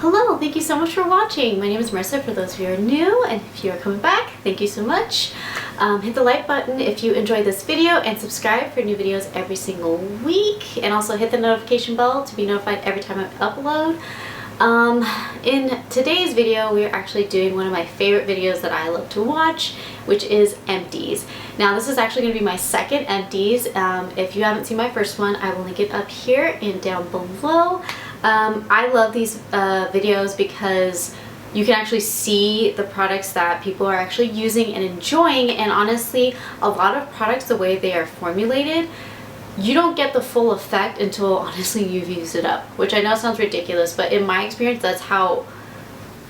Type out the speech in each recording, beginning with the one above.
Hello, thank you so much for watching. My name is Marissa for those of you who are new, and if you are coming back, thank you so much. Hit the like button if you enjoyed this video and subscribe for new videos every single week, and also hit the notification bell to be notified every time I upload. In today's video, we are actually doing one of my favorite videos that I love to watch, which is Empties. Now this is actually going to be my second Empties. If you haven't seen my first one, I will link it up here and down below. I love these videos because you can actually see the products that people are actually using and enjoying, and honestly, a lot of products, the way they are formulated, you don't get the full effect until honestly you've used it up, which I know sounds ridiculous, but in my experience that's how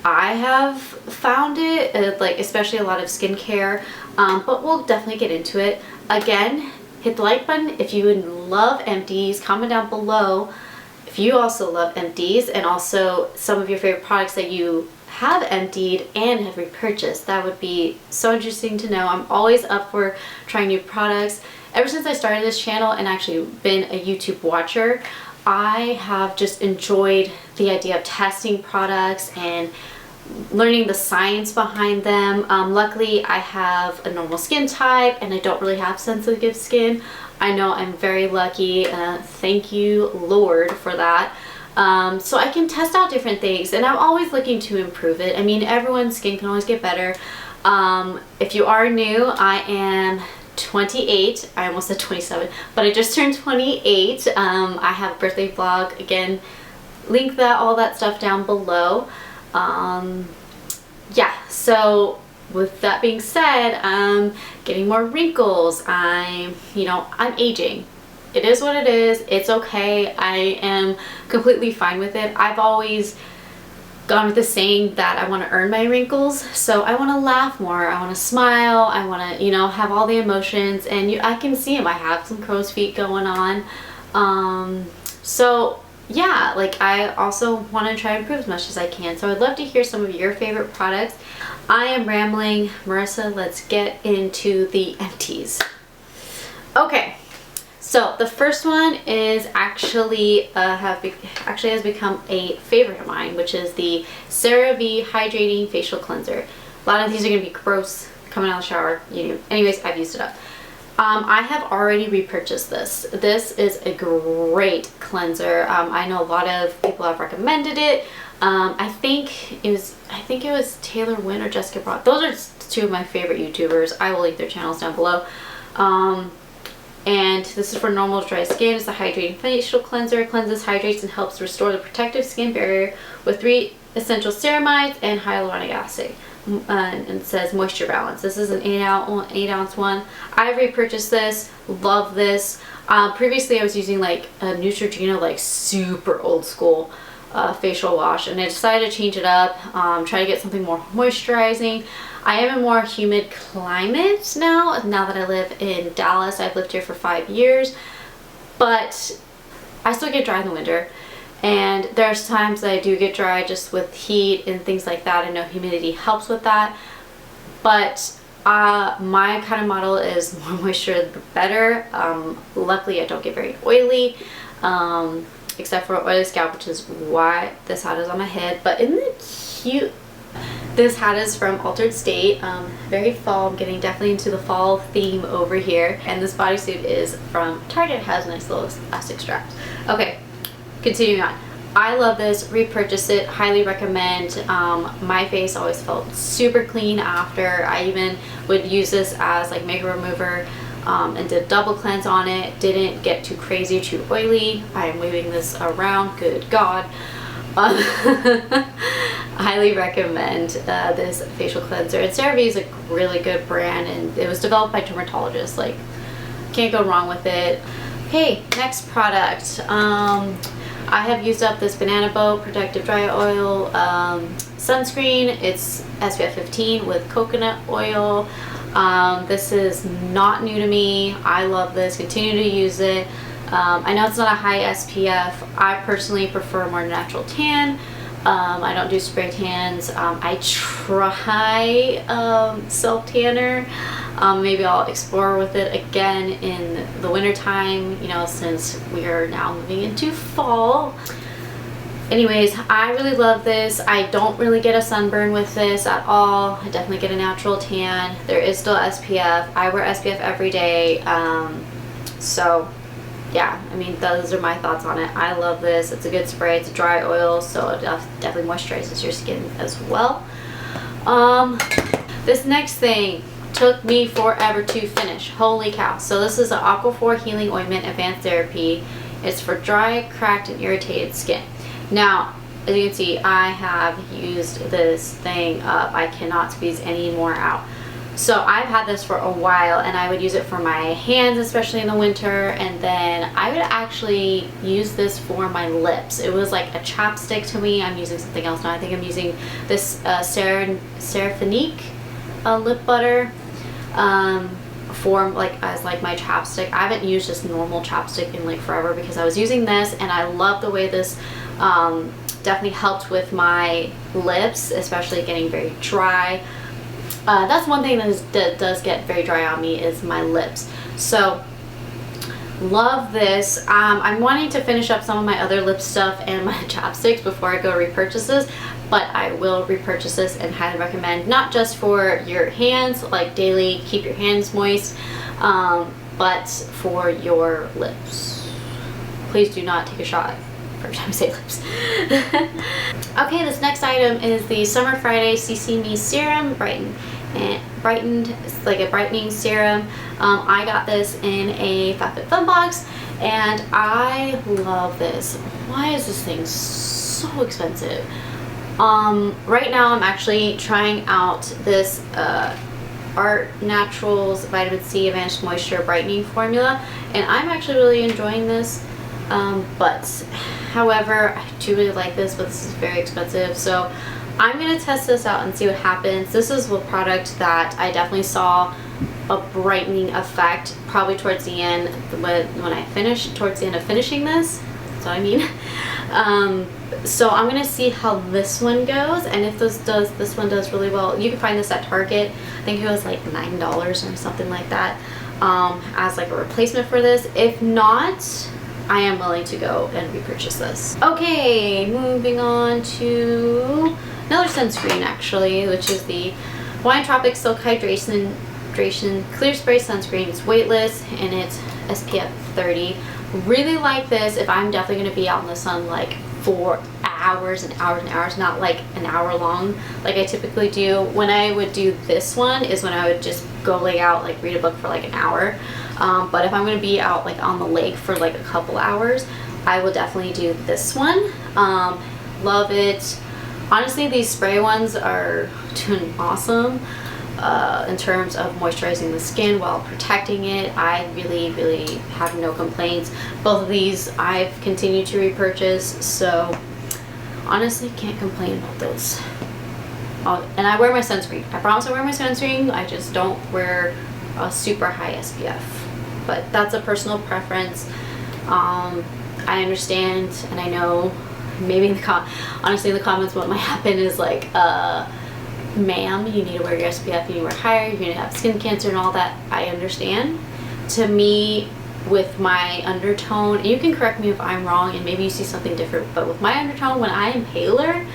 I have found it, like especially a lot of skincare, but we'll definitely get into it. Again, hit the like button if you love Empties, comment down below if you also love Empties, and also some of your favorite products that you have emptied and have repurchased. That would be so interesting to know. I'm always up for trying new products. Ever since I started this channel and actually been a YouTube watcher, I have just enjoyed the idea of testing products and learning the science behind them. Luckily, I have a normal skin type and I don't really have sensitive skin. I know I'm very lucky. Thank you, Lord, for that. So I can test out different things, and I'm always looking to improve it. I mean, everyone's skin can always get better. If you are new, I am 28. I almost said 27, but I just turned 28. I have a birthday vlog. Again, link that, all that stuff down below. Yeah, so with that being said, I'm getting more wrinkles. I'm aging. It is what it is. It's okay. I am completely fine with it. I've always gone with the saying that I want to earn my wrinkles. So I want to laugh more. I want to smile. I want to, have all the emotions, and I can see them. I have some crow's feet going on. So yeah, like I also want to try to improve as much as I can. So I'd love to hear some of your favorite products. I am rambling. Marissa, let's get into the Empties. Okay. So the first one is actually has become a favorite of mine, which is the CeraVe Hydrating Facial Cleanser. A lot of these are going to be gross coming out of the shower. Anyways, I've used it up. I have already repurchased this. This is a great cleanser. I know a lot of people have recommended it. I think it was Taylor Wynn or Jessica Broad. Those are two of my favorite YouTubers. I will link their channels down below. And this is for normal dry skin. It's a hydrating facial cleanser. It cleanses, hydrates, and helps restore the protective skin barrier with 3 essential ceramides and hyaluronic acid. And it says moisture balance. This is an 8 ounce one. I've repurchased this. Love this. Previously I was using like a Neutrogena, like super old school facial wash, and I decided to change it up, try to get something more moisturizing. I am in a more humid climate now that I live in Dallas. I've lived here for 5 years, but I still get dry in the winter, and there's times that I do get dry just with heat and things like that. I know humidity helps with that, but my kind of model is more moisture the better. Luckily I don't get very oily, except for oily scalp, which is why this hat is on my head. But isn't it cute? This hat is from Altered State. Very fall. I'm getting definitely into the fall theme over here. And this bodysuit is from Target. It has nice little elastic straps. Okay, continuing on. I love this. Repurchase it. Highly recommend. My face always felt super clean after. I even would use this as like makeup remover. And did a double cleanse on it. Didn't get too crazy, too oily. I am waving this around. Good God. Highly recommend this facial cleanser. And CeraVe is a really good brand, and it was developed by dermatologists. Like, can't go wrong with it. Okay, next product. I have used up this Banana Boat Protective Dry Oil sunscreen. It's SPF 15 with coconut oil. This is not new to me. I love this. Continue to use it. I know it's not a high SPF. I personally prefer more natural tan. I don't do spray tans. I try self tanner. Maybe I'll explore with it again in the winter time, since we are now moving into fall. Anyways, I really love this. I don't really get a sunburn with this at all. I definitely get a natural tan. There is still SPF. I wear SPF every day. So yeah, I mean, those are my thoughts on it. I love this. It's a good spray. It's a dry oil, so it definitely moisturizes your skin as well. This next thing took me forever to finish. Holy cow. So this is an Aquaphor Healing Ointment Advanced Therapy. It's for dry, cracked, and irritated skin. Now, as you can see, I have used this thing up. I cannot squeeze any more out. So I've had this for a while, and I would use it for my hands, especially in the winter, and then I would actually use this for my lips. It was like a chapstick to me. I'm using something else now. I think I'm using this Seraphinique lip butter for as my chapstick. I haven't used just normal chapstick in like forever because I was using this, and I love the way this definitely helped with my lips, especially getting very dry. That's one thing that does get very dry on me is my lips. So love this. I'm wanting to finish up some of my other lip stuff and my chapsticks before I go repurchase this, but I will repurchase this and highly recommend, not just for your hands, like daily, keep your hands moist, but for your lips. Please do not take a shot every time I say lips. Okay, this next item is the Summer Friday CC Me Serum Brightened. It's like a brightening serum. I got this in a FabFitFun box, and I love this. Why is this thing so expensive? Right now I'm actually trying out this Art Naturals Vitamin C Advanced Moisture Brightening Formula, and I'm actually really enjoying this. But however, I do really like this, but this is very expensive, so I'm going to test this out and see what happens. This is a product that I definitely saw a brightening effect probably towards the end when I finished, towards the end of finishing this. That's what I mean. So I'm going to see how this one goes, and if this one does really well. You can find this at Target. I think it was like $9 or something like that, as like a replacement for this. If not, I am willing to go and repurchase this. Okay, moving on to another sunscreen actually, which is the Hawaiian Tropic Silk Hydration Clear Spray Sunscreen. It's weightless and it's SPF 30. Really like this if I'm definitely going to be out in the sun like for hours and hours and hours, not like an hour long like I typically do. When I would do this one is when I would just go lay out, like read a book for like an hour. But if I'm going to be out like on the lake for like a couple hours, I will definitely do this one. Love it. Honestly, these spray ones are doing awesome in terms of moisturizing the skin while protecting it. I really have no complaints. Both of these I've continued to repurchase, so honestly can't complain about those. And I wear my sunscreen. I promise I wear my sunscreen. I just don't wear a super high SPF. But that's a personal preference. I understand, and I know maybe honestly in the comments what might happen is like, ma'am, you need to wear your SPF, you need to wear higher, you're gonna have skin cancer and all that. I understand. To me, with my undertone, and you can correct me if I'm wrong and maybe you see something different, but with my undertone, when I am paler,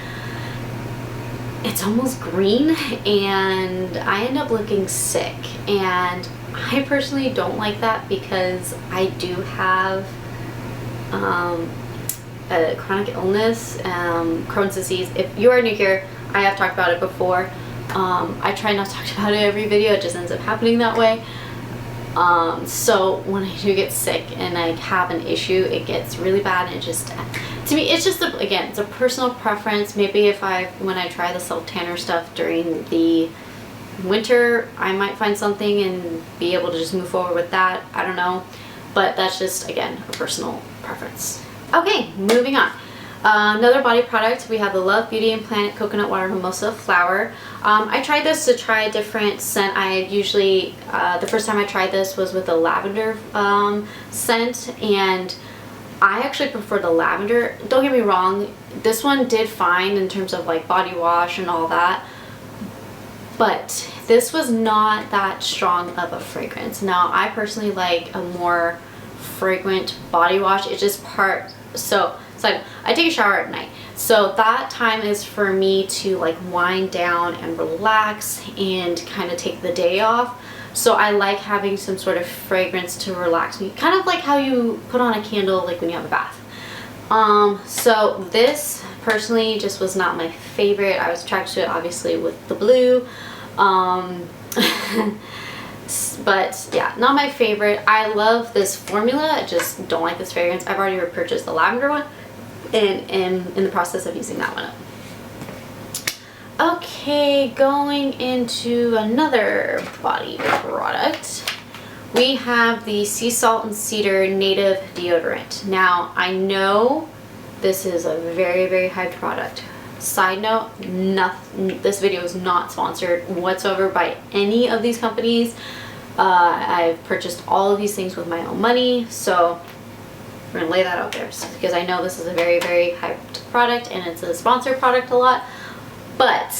it's almost green and I end up looking sick, and I personally don't like that because I do have a chronic illness, Crohn's disease. If you are new here, I have talked about it before. I try not to talk about it every video, it just ends up happening that way. So when I do get sick and I have an issue, it gets really bad, and it just, to me, it's just, again, it's a personal preference. Maybe when I try the self tanner stuff during the winter, I might find something and be able to just move forward with that. I don't know, but that's just, again, a personal preference. Okay, moving on. Another body product, we have the Love Beauty and Planet Coconut Water Mimosa Flower. I tried this to try a different scent. I usually, the first time I tried this was with a lavender scent, and I actually prefer the lavender. Don't get me wrong, this one did fine in terms of like body wash and all that, but this was not that strong of a fragrance. Now, I personally like a more fragrant body wash. It's just so it's like I take a shower at night. So that time is for me to like wind down and relax and kind of take the day off. So I like having some sort of fragrance to relax me, kind of like how you put on a candle like when you have a bath. So this personally just was not my favorite. I was attracted to it obviously with the blue. But yeah, not my favorite. I love this formula, I just don't like this fragrance. I've already repurchased the lavender one and am in the process of using that one up. Okay, going into another body product. We have the Sea Salt and Cedar Native Deodorant. Now, I know this is a very, very hyped product. Side note, this video is not sponsored whatsoever by any of these companies. I've purchased all of these things with my own money, so we're gonna lay that out there because I know this is a very, very hyped product and it's a sponsored product a lot, but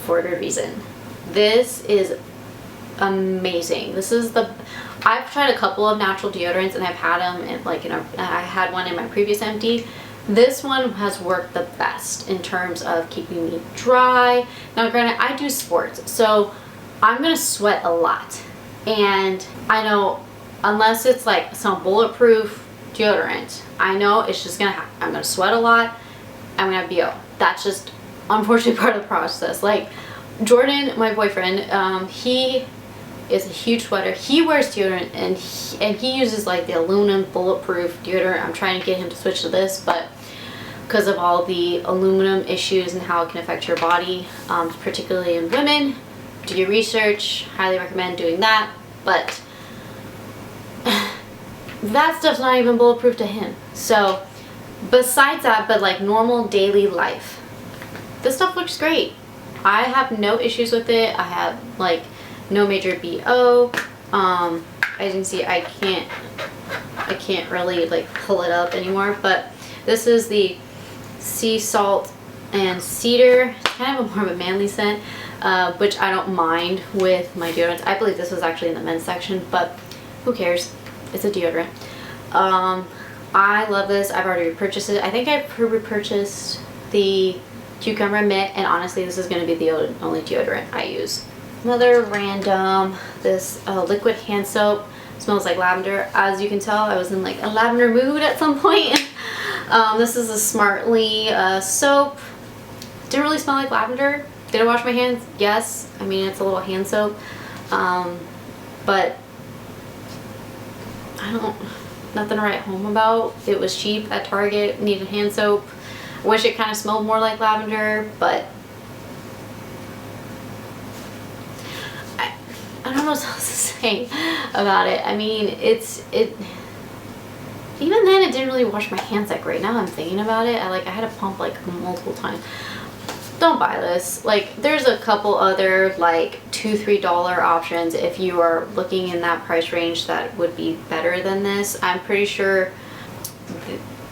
for a good reason. This is amazing. This is I've tried a couple of natural deodorants and I've had them in, like, I had one in my previous empty. This one has worked the best in terms of keeping me dry. Now granted, I do sports, so I'm gonna sweat a lot, and I know unless it's like some bulletproof deodorant, I know it's just gonna happen. I'm gonna sweat a lot, I'm gonna have BO. That's just unfortunately part of the process. Like Jordan, my boyfriend, he is a huge sweater. He wears deodorant and he uses like the aluminum bulletproof deodorant. I'm trying to get him to switch to this, but because of all the aluminum issues and how it can affect your body, particularly in women, do your research. Highly recommend doing that. But that stuff's not even bulletproof to him. So besides that, but like normal daily life, this stuff looks great. I have no issues with it. I have like no major BO. As you can see, I can't really like pull it up anymore, but this is the Sea Salt and Cedar. It's kind of more of a manly scent, which I don't mind with my deodorants. I believe this was actually in the men's section, but who cares? It's a deodorant. I love this. I've already repurchased it. I think I repurchased the Cucumber Mitt, and honestly this is going to be the only deodorant I use. Another random, this liquid hand soap. Smells like lavender. As you can tell, I was in like a lavender mood at some point. This is a Smartly soap. Didn't really smell like lavender. Did I wash my hands? Yes. I mean, it's a little hand soap. But nothing to write home about. It was cheap at Target, needed hand soap. I wish it kind of smelled more like lavender, but I don't know what else to say about it. I mean, even then it didn't really wash my hands that great. Now I'm thinking about it, I had to pump like multiple times. Don't buy this. Like, there's a couple other like $2-3 options if you are looking in that price range that would be better than this. I'm pretty sure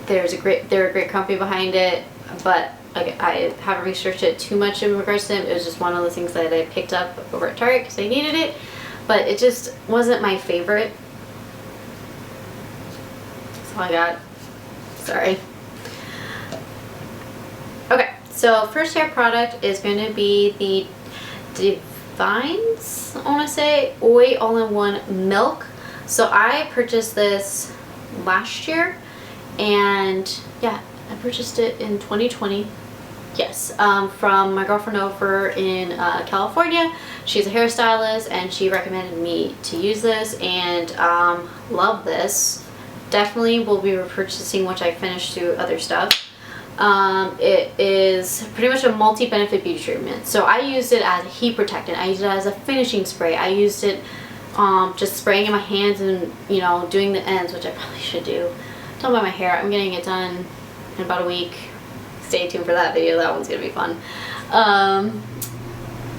they're a great company behind it, but I haven't researched it too much in regards to them. It was just one of the things that I picked up over at Target because I needed it, but it just wasn't my favorite. That's all I got. Sorry. Okay, so first hair product is going to be the Divines, I want to say, Oi All-in-One Milk. So I purchased this last year, and yeah, I purchased it in 2020. Yes, from my girlfriend over in California. She's a hairstylist and she recommended me to use this, and love this. Definitely will be repurchasing once I finish through other stuff. It is pretty much a multi-benefit beauty treatment. So I used it as a heat protectant. I used it as a finishing spray. I used it just spraying in my hands and, you know, doing the ends, which I probably should do. Don't buy my hair. I'm getting it done in about a week. Stay tuned for that video. That one's gonna be fun.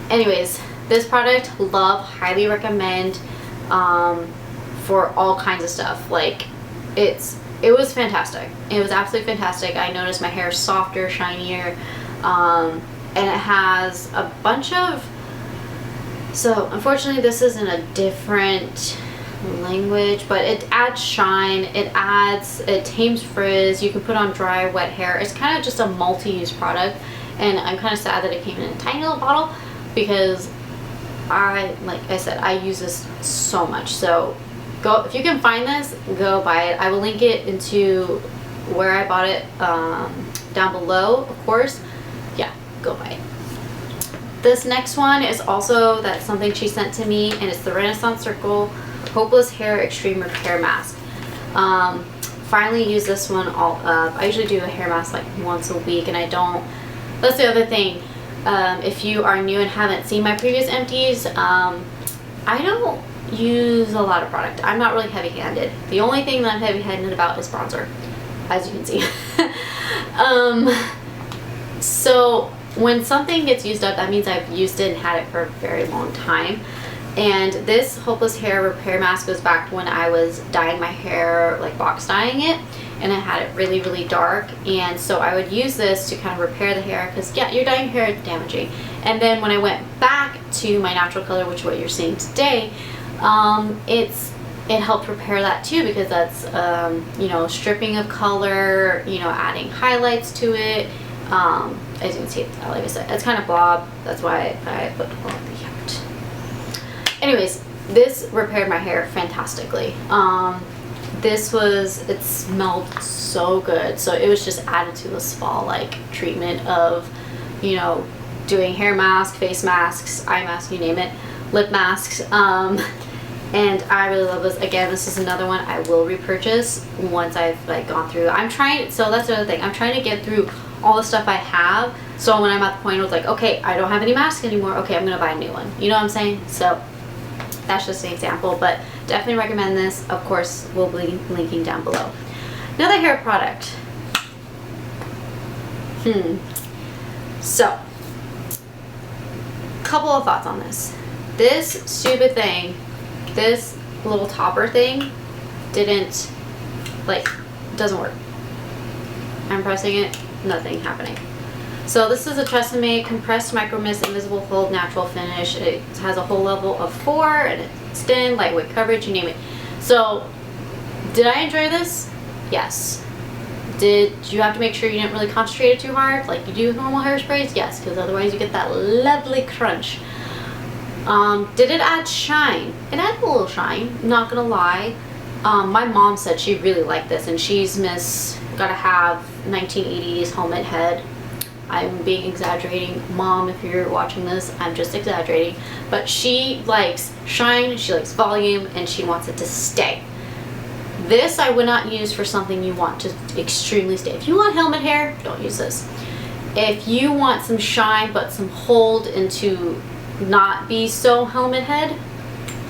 Anyways, this product, love, highly recommend for all kinds of stuff. Like, it was fantastic. It was absolutely fantastic. I noticed my hair is softer, shinier, and it has a bunch of, so unfortunately this is in a different language, but it adds shine, it tames frizz, you can put on dry, wet hair. It's kind of just a multi-use product, and I'm kind of sad that it came in a tiny little bottle because like I said, I use this so much. So go, if you can find this, go buy it. I will link it into where I bought it down below, of course. Yeah, go buy it. This next one is also, that's something she sent to me, and it's the Renaissance Circle Hopeless Hair Extreme Repair Mask. Finally use this one all up. I usually do a hair mask like once a week, and I don't, that's the other thing. If you are new and haven't seen my previous empties, I don't use a lot of product. I'm not really heavy-handed. The only thing that I'm heavy-handed about is bronzer, as you can see. So when something gets used up, that means I've used it and had it for a very long time. And this Hopeless Hair Repair Mask goes back to when I was dyeing my hair, like box dyeing it, and I had it really, really dark. And so I would use this to kind of repair the hair, because yeah, your dyeing hair is damaging. And then when I went back to my natural color, which is what you're seeing today, it helped repair that too, because that's you know, stripping of color, you know, adding highlights to it. As you can see, like I said, it's kind of blob. That's why I put all the out. Anyways, this repaired my hair fantastically. It smelled so good. So it was just added to the spa like treatment of, you know, doing hair mask, face masks, eye mask, you name it, lip masks. And I really love this. Again, this is another one I will repurchase once I've like gone through. So that's the other thing. I'm trying to get through all the stuff I have. So when I'm at the point where it's like, okay, I don't have any masks anymore. Okay, I'm gonna buy a new one. You know what I'm saying? So that's just an example, but definitely recommend this. Of course, we'll be linking down below. Another hair product. So, couple of thoughts on this. This stupid thing, this little topper thing, doesn't work. I'm pressing it, nothing happening. So this is a Tresemme Compressed Micro Mist Invisible Hold Natural Finish. It has a whole level of 4, and it's thin, lightweight coverage, you name it. So, did I enjoy this? Yes. Did you have to make sure you didn't really concentrate it too hard, like you do with normal hairsprays? Yes, because otherwise you get that lovely crunch. Did it add shine? It added a little shine, not gonna lie. My mom said she really liked this, and she's gotta have 1980s helmet head. I'm being exaggerating. Mom, if you're watching this, I'm just exaggerating. But she likes shine, she likes volume, and she wants it to stay. This I would not use for something you want to extremely stay. If you want helmet hair, don't use this. If you want some shine but some hold and to not be so helmet head,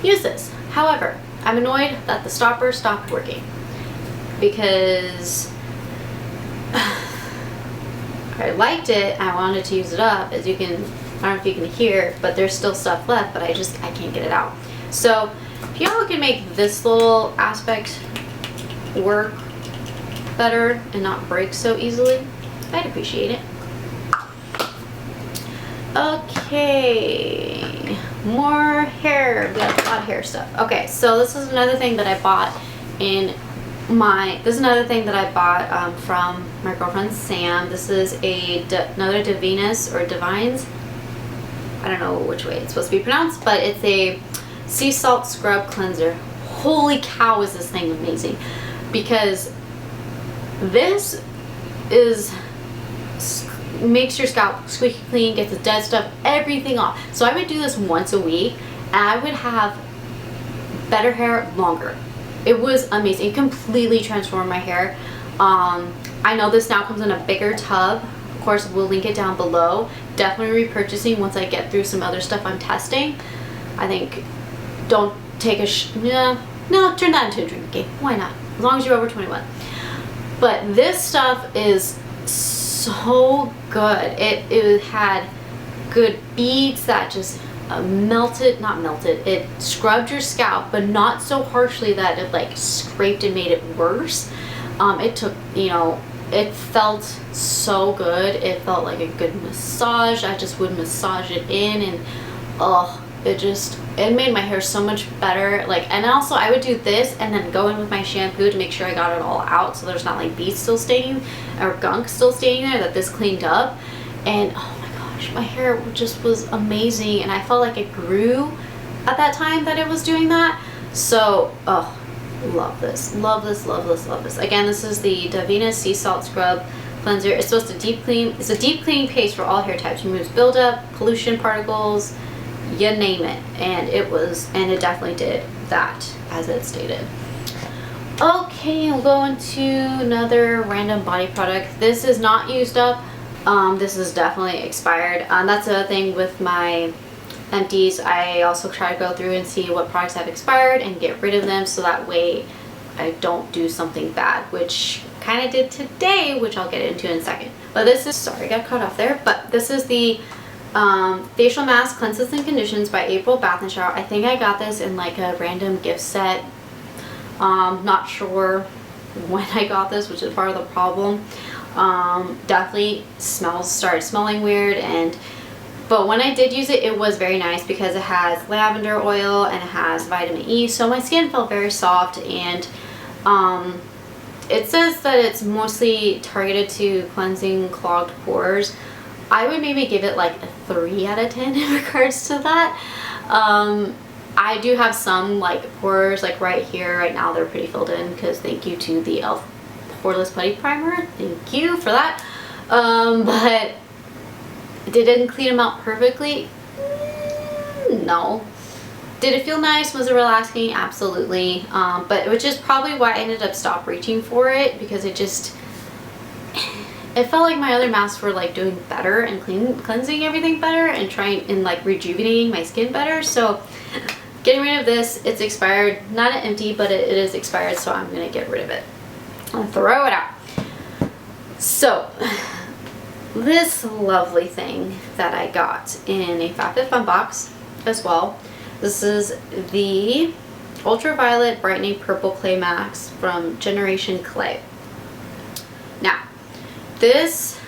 use this. However, I'm annoyed that the stopper stopped working because I liked it, I wanted to use it up. As you can, I don't know if you can hear, but there's still stuff left, but I can't get it out. So if y'all can make this little aspect work better and not break so easily, I'd appreciate it. Okay, more hair. We have a lot of hair stuff. Okay, so this is another thing that I bought from my girlfriend Sam. This is another Divinas or Divines. I don't know which way it's supposed to be pronounced, but it's a sea salt scrub cleanser. Holy cow, is this thing amazing! Because this makes your scalp squeaky clean, gets the dead stuff, everything off. So I would do this once a week, and I would have better hair longer. It was amazing. It completely transformed my hair. I know this now comes in a bigger tub. Of course, we'll link it down below. Definitely repurchasing once I get through some other stuff I'm testing. I think don't take no, turn that into a drink game. Why not? As long as you're over 21. But this stuff is so good. It had good beads that just it scrubbed your scalp, but not so harshly that it like scraped and made it worse. It took, it felt so good. It felt like a good massage. I just would massage it in, and oh, it made my hair so much better. Like, and also I would do this and then go in with my shampoo to make sure I got it all out, so there's not like beads still staying or gunk still staying there that this cleaned up. And oh my gosh, my hair just was amazing, and I felt like it grew at that time that it was doing that. So oh, love this, love this, love this, love this. Again, this is the Davina Sea Salt Scrub Cleanser. It's supposed to deep clean. It's a deep cleaning paste for all hair types. Removes buildup, pollution particles, you name it. And it definitely did that as it stated. Okay, we'll go into another random body product. This is not used up. This is definitely expired. That's the other thing with my Empties. I also try to go through and see what products have expired and get rid of them, so that way I don't do something bad, which kind of did today, which I'll get into in a second. But this is, sorry, I got cut off there, but this is the facial mask cleanses and conditions by April Bath and Shower. I think I got this in like a random gift set. Not sure when I got this, which is part of the problem. Definitely started smelling weird, but when I did use it, it was very nice because it has lavender oil and it has vitamin E, so my skin felt very soft. And it says that it's mostly targeted to cleansing clogged pores. I would maybe give it like a 3 out of 10 in regards to that. I do have some like pores like right here. Right now they're pretty filled in because thank you to the e.l.f. Poreless Putty Primer. Thank you for that. But did it clean them out perfectly? No. Did it feel nice? Was it relaxing? Absolutely. But which is probably why I ended up stop reaching for it, because it felt like my other masks were like doing better and cleansing everything better and trying and like rejuvenating my skin better. So getting rid of this. It's expired. Not an empty, but it is expired, so I'm gonna get rid of it. I'll throw it out. So this lovely thing that I got in a FabFitFun box as well. This is the Ultraviolet Brightening Purple Clay Mask from Generation Clay. Now, this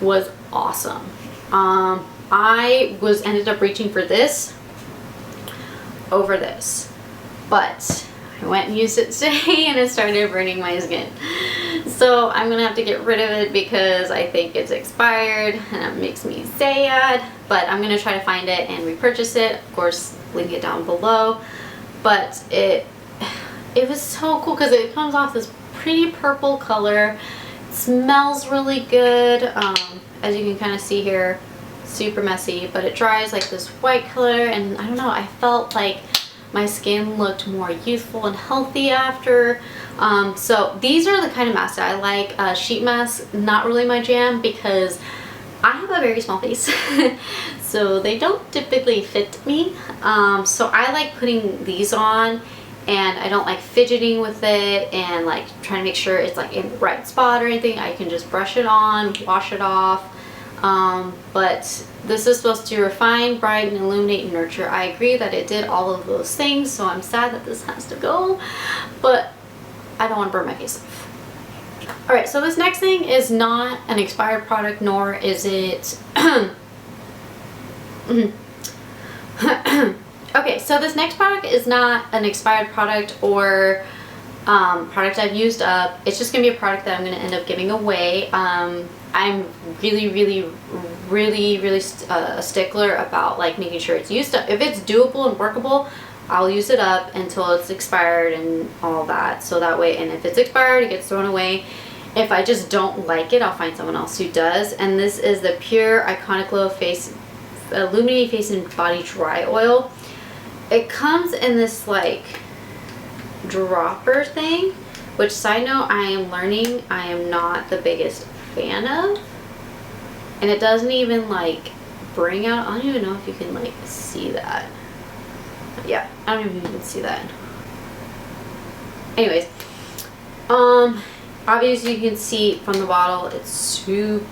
was awesome. I ended up reaching for this over this, but I went and used it today and it started burning my skin. So I'm gonna have to get rid of it because I think it's expired and it makes me sad. But I'm gonna try to find it and repurchase it. Of course, link it down below. But it was so cool because it comes off this pretty purple color. It smells really good. As you can kind of see here, super messy, but it dries like this white color, and I don't know, I felt like my skin looked more youthful and healthy after. So these are the kind of masks that I like. Sheet masks, not really my jam because I have a very small face. So they don't typically fit me. So I like putting these on, and I don't like fidgeting with it and like trying to make sure it's like in the right spot or anything. I can just brush it on, wash it off. But this is supposed to refine, brighten, illuminate, and nurture. I agree that it did all of those things, so I'm sad that this has to go, but I don't want to burn my face off. Alright, so this next thing is not an expired product, nor is it... Okay, so this next product is not an expired product or product I've used up. It's just going to be a product that I'm going to end up giving away. I'm really a stickler about like making sure it's used up. If it's doable and workable, I'll use it up until it's expired and all that. So that way, and if it's expired, it gets thrown away. If I just don't like it, I'll find someone else who does. And this is the Pure Iconic Glow Illuminating Face and Body Dry Oil. It comes in this like dropper thing, which, side note, I am learning I am not the biggest fan of. And it doesn't even like bring out, I don't even know if you can like see that. Yeah, I don't even can see that. Anyways, obviously you can see from the bottle it's super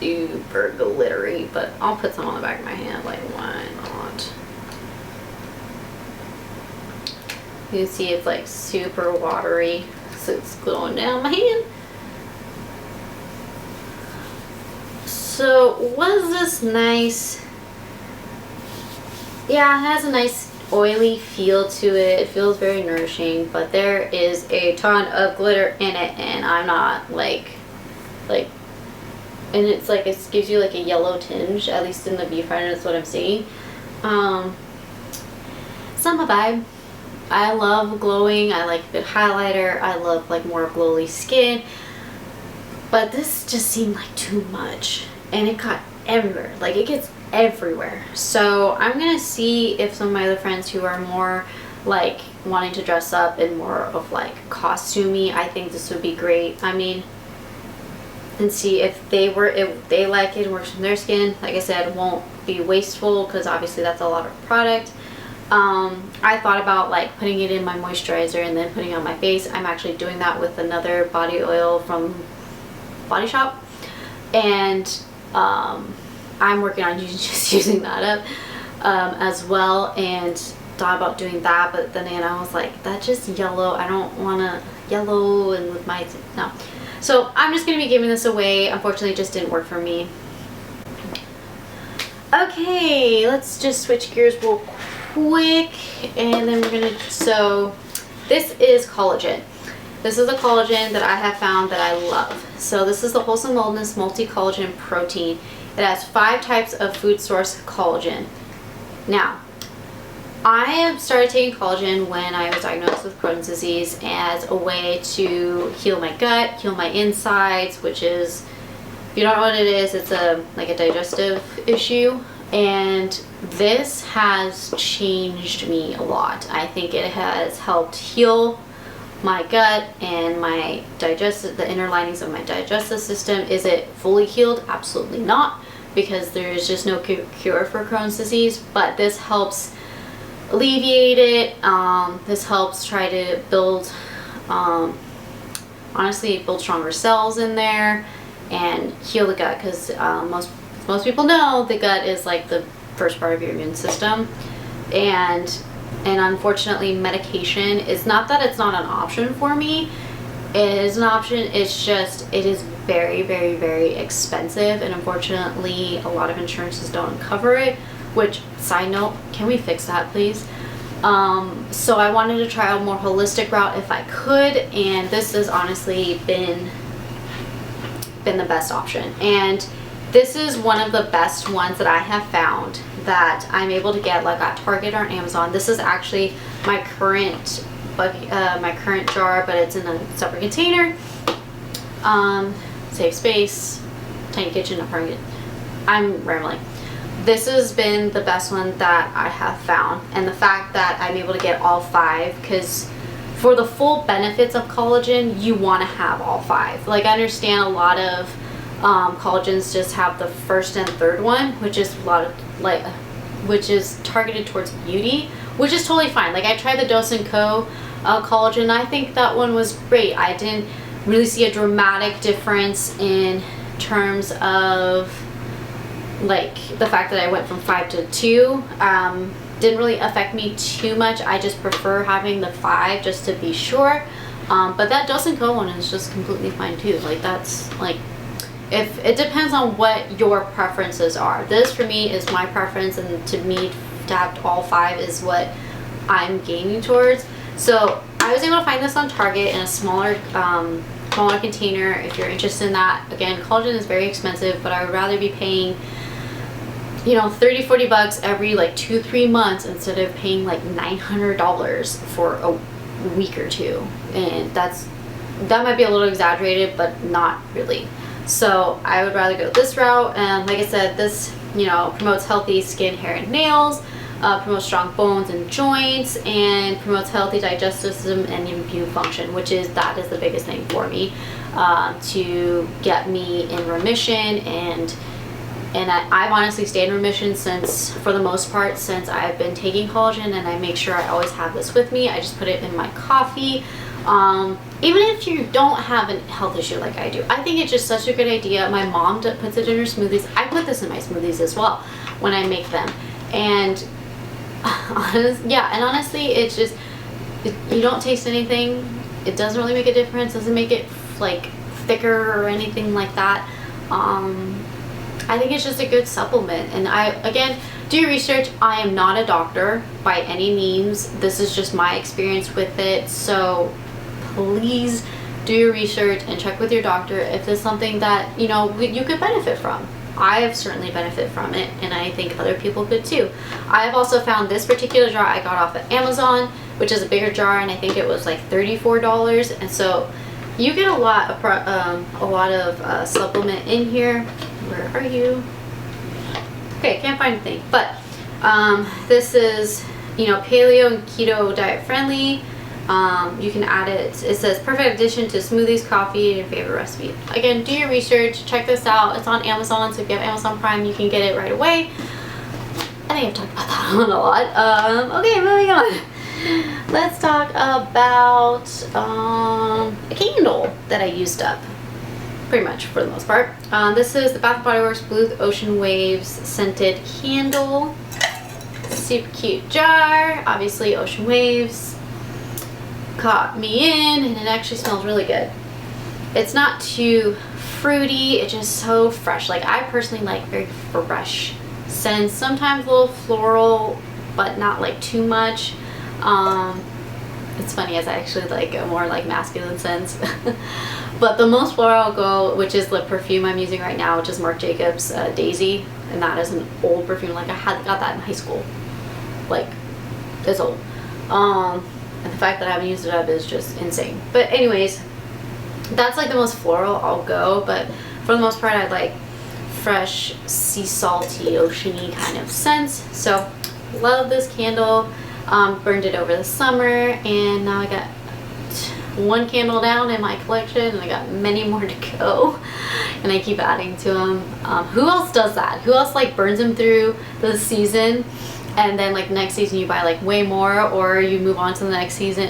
glittery, but I'll put some on the back of my hand, like why not? You can see it's like super watery, so it's going down my hand. So was this nice Yeah, it has a nice oily feel to it. It feels very nourishing, but there is a ton of glitter in it, and I'm not like, and it's like, it gives you like a yellow tinge, at least in the viewfinder, that's what I'm seeing. It's not my vibe. I love glowing, I like a good highlighter, I love like more glowy skin, but this just seemed like too much, and it got everywhere. Like, it gets everywhere. So I'm gonna see if some of my other friends who are more like wanting to dress up and more of like costumey, I think this would be great. I mean, and see if they like it, works from their skin. Like I said, won't be wasteful because obviously that's a lot of product. I thought about like putting it in my moisturizer and then putting it on my face. I'm actually doing that with another body oil from Body Shop, and I'm working on just using that up as well, and thought about doing that, but then I was like, that's just yellow. I don't want to yellow and with my, no. So I'm just going to be giving this away. Unfortunately, it just didn't work for me. Okay, let's just switch gears real quick, and then we're going to, so this is collagen. This is a collagen that I have found that I love. So this is the Wholesome Wellness Multi-Collagen Protein. It has 5 types of food source collagen. Now, I have started taking collagen when I was diagnosed with Crohn's disease as a way to heal my gut, heal my insides, which is, if you don't know what it is, it's like a digestive issue. And this has changed me a lot. I think it has helped heal my gut and my the inner linings of my digestive system. Is it fully healed? Absolutely not, because there is just no cure for Crohn's disease, but this helps alleviate it. This helps try to build, honestly, build stronger cells in there and heal the gut, because most people know the gut is like the first part of your immune system. And unfortunately, medication is not that it's not an option for me. It is an option. It's just, it is very, very, very expensive, and unfortunately a lot of insurances don't cover it, which, side note, can we fix that, please? So I wanted to try a more holistic route if I could, and this has honestly been the best option. And this is one of the best ones that I have found that I'm able to get like at Target or Amazon. This is actually my current jar, but it's in a separate container. Save space, tiny kitchen, apartment. I'm rambling. This has been the best one that I have found, and the fact that I'm able to get all 5, because for the full benefits of collagen, you want to have all 5. Like, I understand a lot of collagens just have the first and third one, which is which is targeted towards beauty, which is totally fine. Like, I tried the Dose & Co collagen. I think that one was great. I didn't really see a dramatic difference in terms of like the fact that I went from 5 to 2. Didn't really affect me too much. I just prefer having the 5 just to be sure. But that Dose & Co one is just completely fine too. Like, that's like, if it depends on what your preferences are. This for me is my preference, and to me to have all 5 is what I'm gaining towards. So I was able to find this on Target in a smaller container. If you're interested in that, again, collagen is very expensive, but I would rather be paying, you know, 30-40 bucks every like 2-3 months instead of paying like $900 for a week or 2. And that might be a little exaggerated, but not really. So I would rather go this route. And like I said, this, you know, promotes healthy skin, hair, and nails, promotes strong bones and joints, and promotes healthy digestive system and immune function, that is the biggest thing for me, to get me in remission. And I've honestly stayed in remission since, for the most part, since I've been taking collagen, and I make sure I always have this with me. I just put it in my coffee. Even if you don't have a health issue like I do, I think it's just such a good idea. My mom puts it in her smoothies. I put this in my smoothies as well when I make them. And honestly, it's just, you don't taste anything. It doesn't really make a difference. Doesn't make it like thicker or anything like that. I think it's just a good supplement. And again, do your research. I am not a doctor by any means. This is just my experience with it. So please do your research and check with your doctor if it's something that, you know, you could benefit from. I have certainly benefited from it, and I think other people could too. I have also found this particular jar I got off of Amazon, which is a bigger jar, and I think it was like $34. And so you get a lot of supplement in here. Where are you? Okay, can't find anything. But this is, you know, paleo and keto diet friendly. You can add it. It says perfect addition to smoothies, coffee, and your favorite recipe. Again, do your research. Check this out. It's on Amazon, so if you have Amazon Prime, you can get it right away. I think I've talked about that a lot. Okay, moving on. Let's talk about a candle that I used up, pretty much for the most part. This is the Bath & Body Works Blue Ocean Waves scented candle. Super cute jar. Obviously, ocean waves caught me in, and it actually smells really good. It's not too fruity, it's just so fresh. Like, I personally like very fresh scents, sometimes a little floral, but not like too much. It's funny, as I actually like a more like masculine scents. But the most floral I'll go, which is the perfume I'm using right now, which is Marc Jacobs Daisy, and that is an old perfume. Like, I got that in high school. Like, it's old. And the fact that I haven't used it up is just insane. But anyways, that's like the most floral I'll go. But for the most part, I like fresh, sea salty, oceany kind of scents. So love this candle. Burned it over the summer, and now I got one candle down in my collection, and I got many more to go, and I keep adding to them. Who else does that? Who else like burns them through the season, and then like next season you buy like way more, or you move on to the next season,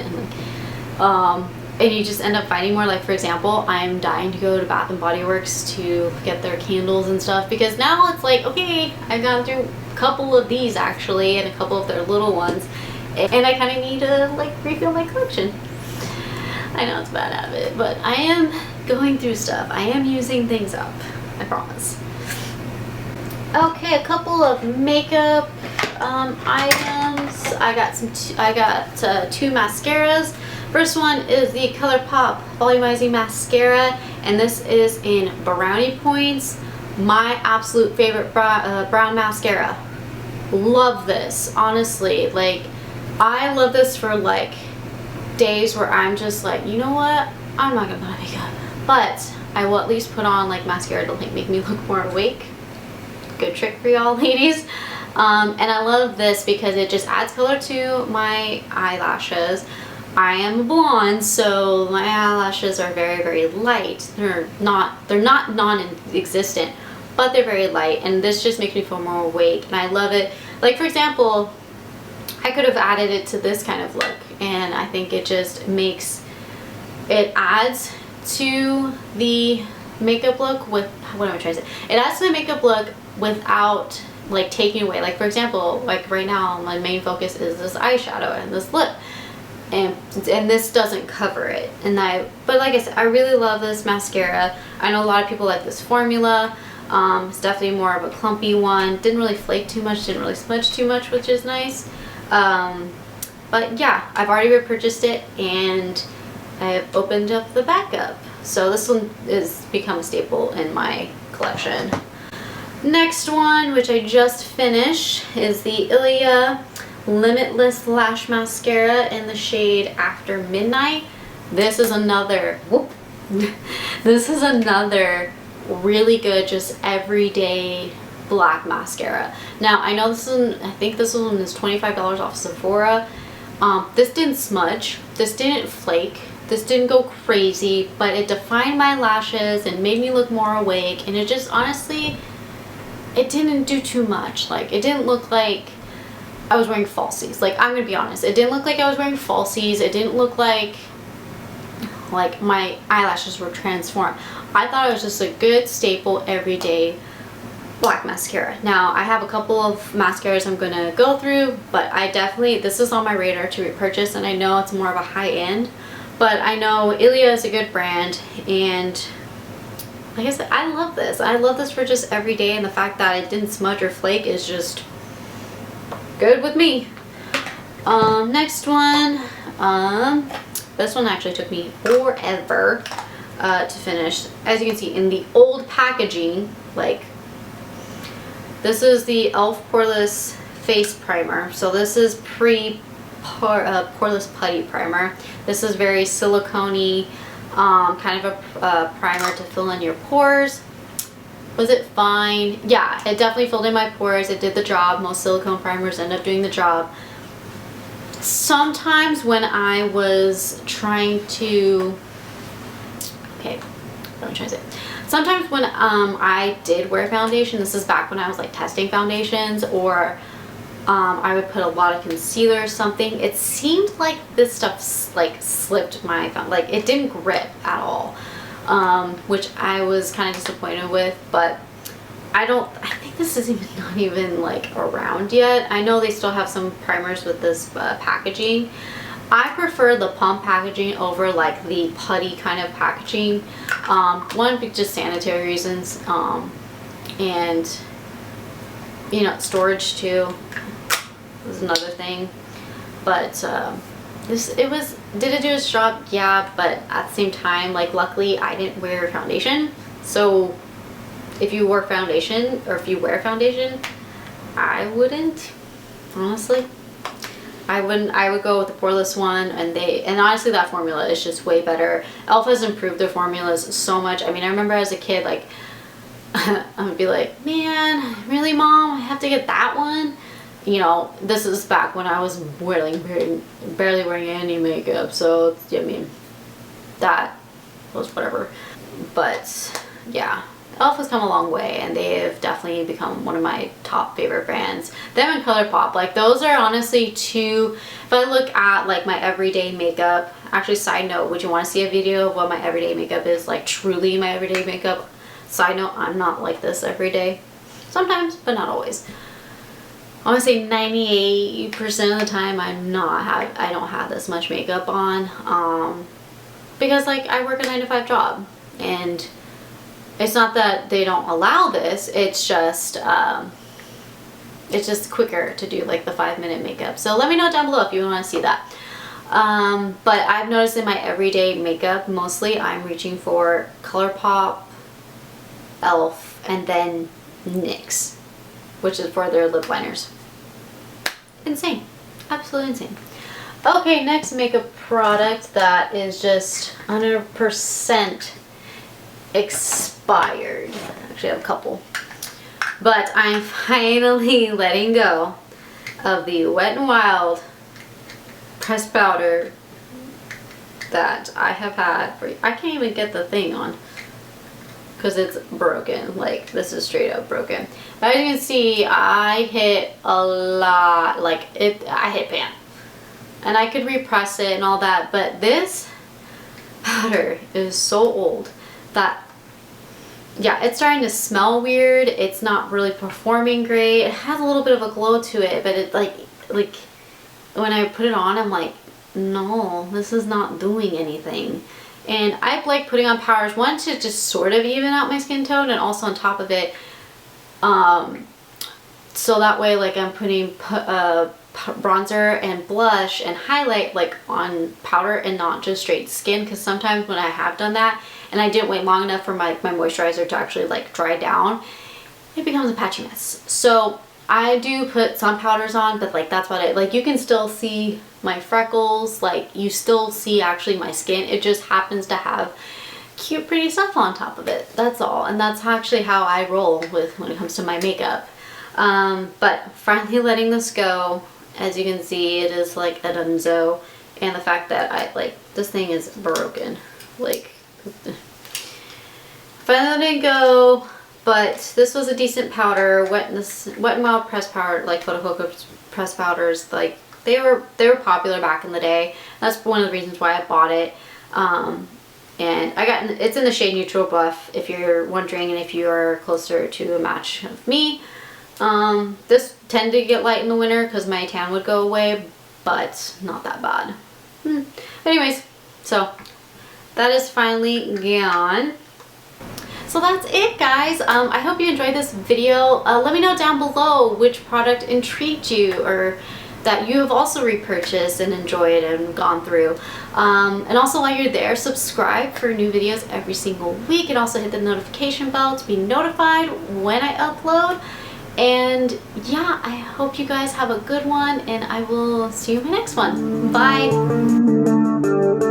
and you just end up finding more? Like, for example, I'm dying to go to Bath & Body Works to get their candles and stuff, because now it's like, okay, I've gone through a couple of these actually, and a couple of their little ones, and I kind of need to like refill my collection. I know it's a bad habit, but I am going through stuff. I am using things up, I promise. Okay, a couple of makeup items. I got two mascaras. First one is the ColourPop Volumizing Mascara, and this is in Brownie Points. My absolute favorite brown mascara. Love this, honestly. Like, I love this for like days where I'm just like, you know what, I'm not gonna put on makeup, but I will at least put on like mascara to like make me look more awake. Good trick for y'all ladies. And I love this because it just adds color to my eyelashes. I am blonde, so my eyelashes are very, very light. They're not non-existent, but they're very light, and this just makes me feel more awake, and I love it. Like, for example, I could have added it to this kind of look, and I think it just makes, it adds to the makeup look with, what am I trying to say? It adds to the makeup look without like taking away. Like, for example, like right now my main focus is this eyeshadow and this lip, and this doesn't cover it. But like I said, I really love this mascara. I know a lot of people like this formula. It's definitely more of a clumpy one. Didn't really flake too much, didn't really smudge too much, which is nice. But yeah, I've already repurchased it, and I've opened up the backup. So this one has become a staple in my collection. Next one, which I just finished, is the Ilia Limitless Lash Mascara in the shade After Midnight. This is another, this is another really good, just everyday black mascara. Now, I know this one, I think this one is $25 off Sephora. This didn't smudge, this didn't flake, this didn't go crazy, but it defined my lashes and made me look more awake, and it just, honestly, it didn't do too much. Like, it didn't look like I was wearing falsies. Like, I'm gonna be honest, it didn't look like I was wearing falsies. It didn't look like my eyelashes were transformed. I thought it was just a good staple everyday black mascara. Now, I have a couple of mascaras I'm gonna go through, but I definitely, this is on my radar to repurchase, and I know it's more of a high end, but I know Ilia is a good brand, and like I said, I love this. I love this for just every day, and the fact that it didn't smudge or flake is just Good with me. Next one. This one actually took me forever to finish. As you can see in the old packaging, like, this is the e.l.f. Poreless Face Primer. So this is poreless putty primer. This is very silicone-y, kind of a primer to fill in your pores. Was it fine? Yeah, it definitely filled in my pores. It did the job. Most silicone primers end up doing the job. Sometimes when I was trying to, okay, what am I trying to say? Sometimes when I did wear foundation, this is back when I was like testing foundations, or I would put a lot of concealer or something, it seemed like this stuff like slipped my, like it didn't grip at all, which I was kind of disappointed with. But I think this is even not even like around yet. I know they still have some primers with this packaging. I prefer the pump packaging over like the putty kind of packaging. One, just sanitary reasons, and you know, storage too was another thing. But did it do its job? Yeah, but at the same time, like, luckily I didn't wear foundation. So if you wear foundation, I wouldn't, honestly. I would go with the poreless one, and honestly that formula is just way better. e.l.f. has improved their formulas so much. I mean, I remember as a kid, like, I would be like, man, really, Mom, I have to get that one? You know, this is back when I was barely wearing any makeup, so I mean, that was whatever. But yeah, e.l.f. has come a long way, and they have definitely become one of my top favorite brands. Them and ColourPop, like, those are honestly two. If I look at like my everyday makeup, actually, side note, would you want to see a video of what my everyday makeup is, like truly my everyday makeup? Side note, I'm not like this every day. Sometimes, but not always. I want to say 98% of the time I don't have this much makeup on, because like I work a 9-to-5 job, and it's not that they don't allow this, it's just quicker to do like the 5-minute makeup. So let me know down below if you want to see that. But I've noticed in my everyday makeup, mostly I'm reaching for ColourPop, e.l.f., and then NYX, which is for their lip liners. Insane. Absolutely insane. Okay, next makeup product that is just 100% expired. Actually, I have a couple. But I'm finally letting go of the Wet n Wild pressed powder that I have had for, I can't even get the thing on because it's broken. Like, this is straight up broken. But as you can see, I hit a lot, like I hit pan. And I could repress it and all that, but this powder is so old that, yeah, it's starting to smell weird. It's not really performing great. It has a little bit of a glow to it, but it like when I put it on, I'm like, no, this is not doing anything. And I like putting on powders, one, to just sort of even out my skin tone, and also on top of it, so that way, like, I'm putting bronzer and blush and highlight like on powder and not just straight skin, because sometimes when I have done that and I didn't wait long enough for my moisturizer to actually like dry down, it becomes a patchy mess. So I do put some powders on, but like that's about it. Like, you can still see my freckles, like you still see actually my skin. It just happens to have cute pretty stuff on top of it. That's all. And that's actually how I roll with when it comes to my makeup. But finally letting this go. As you can see, it is like a dunzo, and the fact that this thing is broken, like, finally letting go. But this was a decent powder. Wet n Wild pressed powder, like Photo Cocoa pressed powders, like they were popular back in the day. That's one of the reasons why I bought it. And it's in the shade Neutral Buff, if you're wondering, and if you are closer to a match of me. This tended to get light in the winter because my tan would go away, but not that bad. Anyways, so that is finally gone. So that's it, guys. I hope you enjoyed this video. Let me know down below which product intrigued you or that you have also repurchased and enjoyed and gone through. And also while you're there, subscribe for new videos every single week, and also hit the notification bell to be notified when I upload. And yeah, I hope you guys have a good one, and I will see you in my next one. Bye!